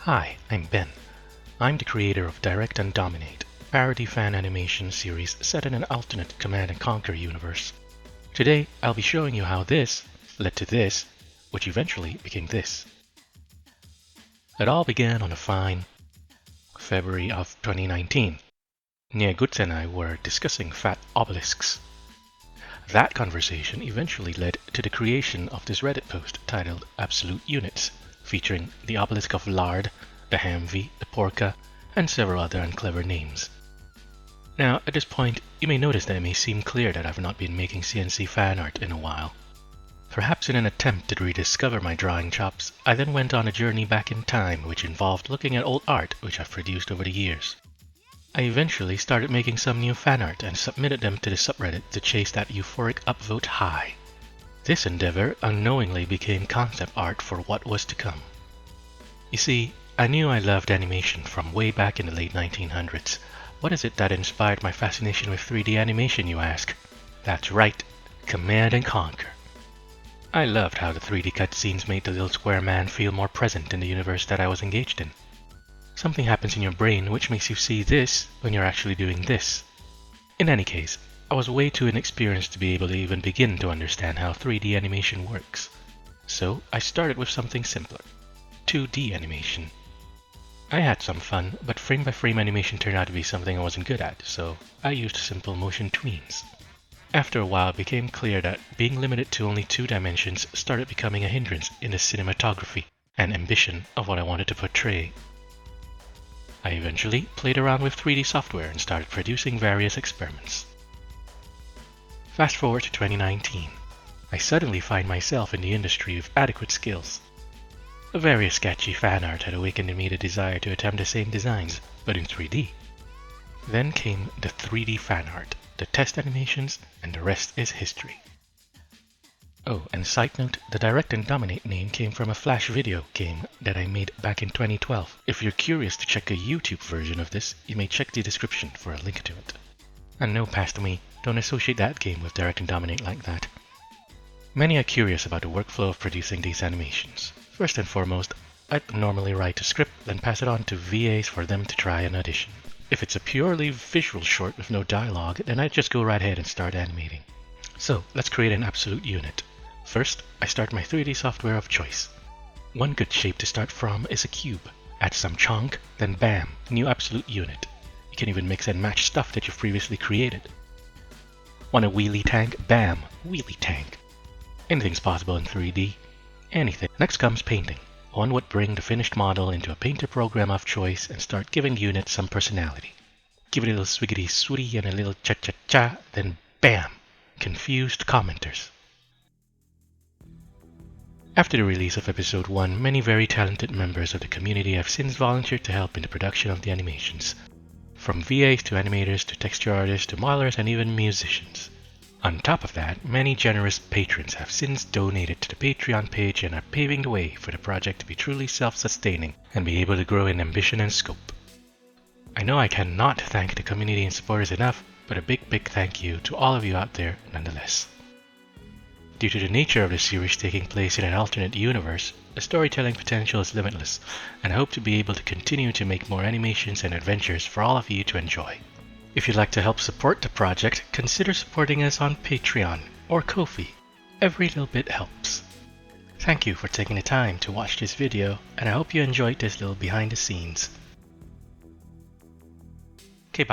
Hi, I'm Ben. I'm the creator of Direct and Dominate, a parody fan animation series set in an alternate Command and Conquer universe. Today, I'll be showing you how this led to this, which eventually became this. It all began on a fine February of 2019. Niagutz and I were discussing fat obelisks. That conversation eventually led to the creation of this Reddit post titled Absolute Units, featuring the obelisk of Lard, the Hamvi, the Porca, and several other unclever names. Now, at this point, you may notice that it may seem clear that I've not been making CNC fan art in a while. Perhaps in an attempt to rediscover my drawing chops, I then went on a journey back in time which involved looking at old art which I've produced over the years. I eventually started making some new fan art and submitted them to the subreddit to chase that euphoric upvote high. This endeavor unknowingly became concept art for what was to come. You see, I knew I loved animation from way back in the late 1900s. What is it that inspired my fascination with 3D animation, you ask? That's right, Command and Conquer. I loved how the 3D cutscenes made the little square man feel more present in the universe that I was engaged in. Something happens in your brain which makes you see this when you're actually doing this. In any case, I was way too inexperienced to be able to even begin to understand how 3D animation works. So I started with something simpler, 2D animation. I had some fun, but frame-by-frame animation turned out to be something I wasn't good at, so I used simple motion tweens. After a while, it became clear that being limited to only 2 dimensions started becoming a hindrance in the cinematography and ambition of what I wanted to portray. I eventually played around with 3D software and started producing various experiments. Fast forward to 2019. I suddenly find myself in the industry with adequate skills. A very sketchy fan art had awakened in me the desire to attempt the same designs, but in 3D. Then came the 3D fan art, the test animations, and the rest is history. Oh, and side note, the Direct and Dominate name came from a Flash video game that I made back in 2012. If you're curious to check a YouTube version of this, you may check the description for a link to it. And no, past me, don't associate that game with Direct and Dominate like that. Many are curious about the workflow of producing these animations. First and foremost, I'd normally write a script, then pass it on to VAs for them to try and audition. If it's a purely visual short with no dialogue, then I'd just go right ahead and start animating. So, let's create an absolute unit. First, I start my 3D software of choice. One good shape to start from is a cube. Add some chunk, then bam, new absolute unit. You can even mix and match stuff that you've previously created. Want a wheelie tank? Bam, wheelie tank. Anything's possible in 3D. Anything. Next comes painting. One would bring the finished model into a painter program of choice and start giving the unit some personality. Give it a little swiggity swooty and a little cha-cha-cha, then bam, confused commenters. After the release of episode 1, many very talented members of the community have since volunteered to help in the production of the animations. From VAs to animators to texture artists to modelers and even musicians. On top of that, many generous patrons have since donated to the Patreon page and are paving the way for the project to be truly self-sustaining and be able to grow in ambition and scope. I know I cannot thank the community and supporters enough, but a big thank you to all of you out there nonetheless. Due to the nature of the series taking place in an alternate universe, the storytelling potential is limitless, and I hope to be able to continue to make more animations and adventures for all of you to enjoy. If you'd like to help support the project, consider supporting us on Patreon or Ko-fi. Every little bit helps. Thank you for taking the time to watch this video, and I hope you enjoyed this little behind the scenes.